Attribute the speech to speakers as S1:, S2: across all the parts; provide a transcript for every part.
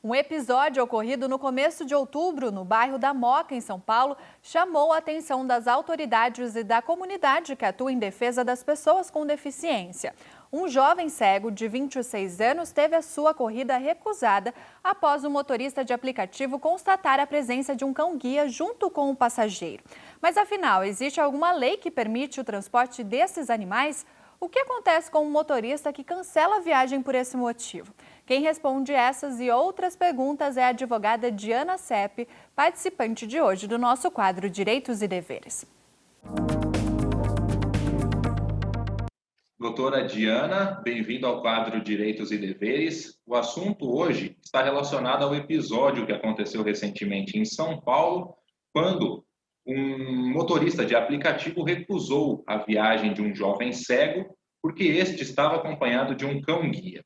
S1: Um episódio ocorrido no começo de outubro, no bairro da Moca, em São Paulo, chamou a atenção das autoridades e da comunidade que atua em defesa das pessoas com deficiência. Um jovem cego de 26 anos teve a sua corrida recusada após o motorista de aplicativo constatar a presença de um cão-guia junto com o passageiro. Mas afinal, existe alguma lei que permite o transporte desses animais? O que acontece com um motorista que cancela a viagem por esse motivo? Quem responde essas e outras perguntas é a advogada Diana Sepp, participante de hoje do nosso quadro Direitos e Deveres.
S2: Doutora Diana, bem-vindo ao quadro Direitos e Deveres. O assunto hoje está relacionado ao episódio que aconteceu recentemente em São Paulo, quando um motorista de aplicativo recusou a viagem de um jovem cego porque este estava acompanhado de um cão-guia.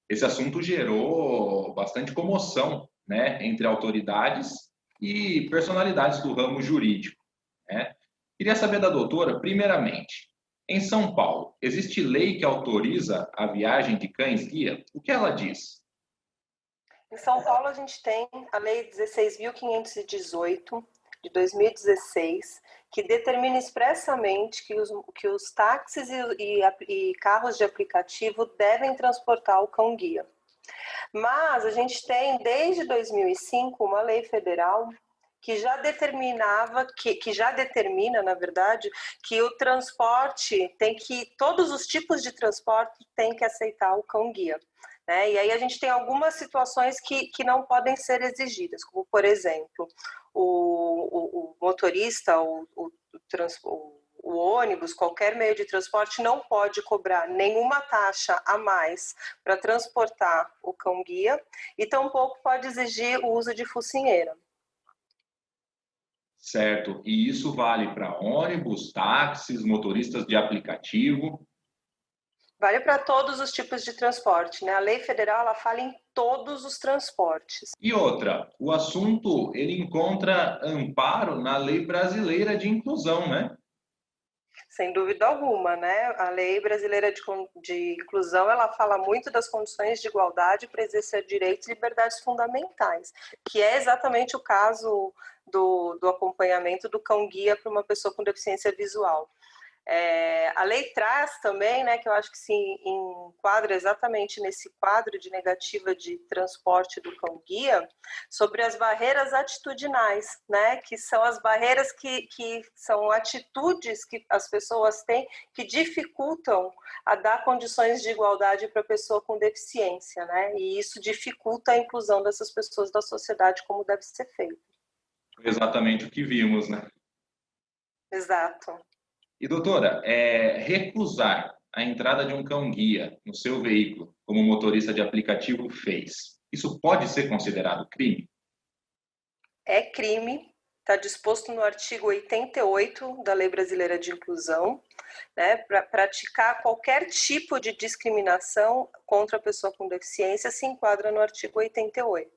S2: Esse assunto gerou bastante comoção, né, entre autoridades e personalidades do ramo jurídico, né? Queria saber da doutora, primeiramente, em São Paulo, existe lei que autoriza a viagem de cães-guia? O que ela diz?
S3: Em São Paulo, a gente tem a Lei 16.518, de 2016, que determina expressamente que os táxis e carros de aplicativo devem transportar o cão-guia. Mas a gente tem, desde 2005, uma lei federal que já determinava, que já determina, na verdade, que o transporte todos os tipos de transporte têm que aceitar o cão-guia. Né? E aí a gente tem algumas situações que não podem ser exigidas, como, por exemplo, o motorista, o ônibus, qualquer meio de transporte não pode cobrar nenhuma taxa a mais para transportar o cão-guia e tampouco pode exigir o uso de focinheira.
S2: Certo, e isso vale para ônibus, táxis, motoristas de aplicativo?
S3: Vale para todos os tipos de transporte, né? A lei federal ela fala em todos os transportes.
S2: E outra, o assunto ele encontra amparo na lei brasileira de inclusão, né?
S3: Sem dúvida alguma, né? A lei brasileira de inclusão, ela fala muito das condições de igualdade para exercer direitos e liberdades fundamentais, que é exatamente o caso do acompanhamento do cão-guia para uma pessoa com deficiência visual. A lei traz também, né, que eu acho que se enquadra exatamente nesse quadro de negativa de transporte do cão-guia, sobre as barreiras atitudinais, né, que são as barreiras que são atitudes que as pessoas têm que dificultam a dar condições de igualdade para a pessoa com deficiência, né, e isso dificulta a inclusão dessas pessoas da sociedade como deve ser feito.
S2: Foi exatamente o que vimos, né?
S3: Exato.
S2: E doutora, recusar a entrada de um cão-guia no seu veículo, como o motorista de aplicativo fez, isso pode ser considerado crime?
S3: É crime, está disposto no artigo 88 da Lei Brasileira de Inclusão, né, para praticar qualquer tipo de discriminação contra a pessoa com deficiência se enquadra no artigo 88.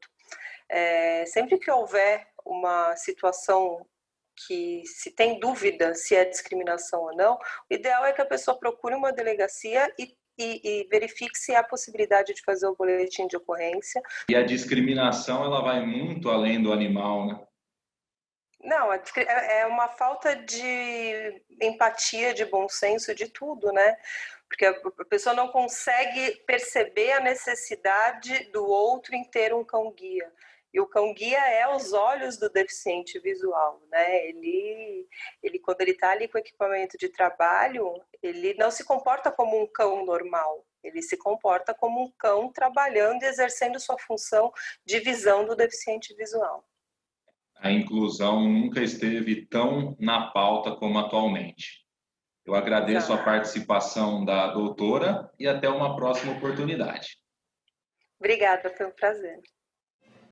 S3: Sempre que houver uma situação que se tem dúvida se é discriminação ou não, o ideal é que a pessoa procure uma delegacia e verifique se há possibilidade de fazer o boletim de ocorrência.
S2: E a discriminação ela vai muito além do animal, né?
S3: Não, é uma falta de empatia, de bom senso, de tudo, né? Porque a pessoa não consegue perceber a necessidade do outro em ter um cão-guia. E o cão-guia é os olhos do deficiente visual, né? Ele quando ele está ali com equipamento de trabalho, ele não se comporta como um cão normal. Ele se comporta como um cão trabalhando e exercendo sua função de visão do deficiente visual.
S2: A inclusão nunca esteve tão na pauta como atualmente. Eu agradeço a
S3: Exato.
S2: participação da doutora e até uma próxima oportunidade.
S3: Obrigada, foi um prazer.